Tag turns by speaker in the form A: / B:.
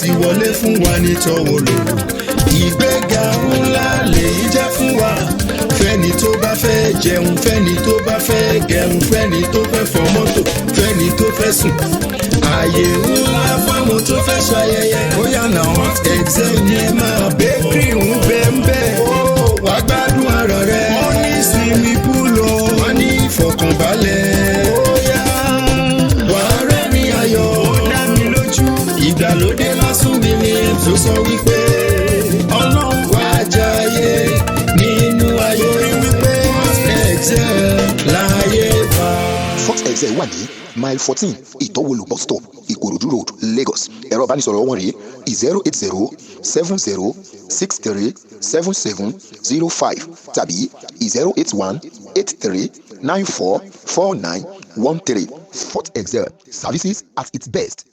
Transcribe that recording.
A: ti wọlé fún wa ní Ìtọwòlò. Ìgbéga ńlá lèyí jẹ́ fún wa. Fẹ́ni tó bá fẹ́ jẹun, fẹ́ni tó bá fẹ́ gẹrun, fẹ́ni tó fẹ́ fọ mọ́tò, fẹ́ni tó fẹ́ sùn. Ààyè ńlá fáwọn tó fẹ́ ṣayẹyẹ. Ó yànnà hot excel ní ẹ máa bakery ń bẹ́ẹ̀. Wàá gbádùn ara rẹ̀. Wọ́n ní swimming pool o. Wọ́n ní ìfọ̀kànbalẹ̀. Ó yá wàá rẹ́rìn ayọ̀. Ó dá mi lójú. Ìgbàlódé lásùn mi ni tó sọ wípé Ọlọ́run wá jayé nínú ayé wípé hot excel láyé bá.
B: Hot excel wà ní mile 14 Ìtọwòlò bus stop Ìkòròdú road Lagos. Ẹ̀rọ ìbánisọ̀rọ̀ wọn rèé 08070637705 tàbí 08183944913. Hot excel, services at its best.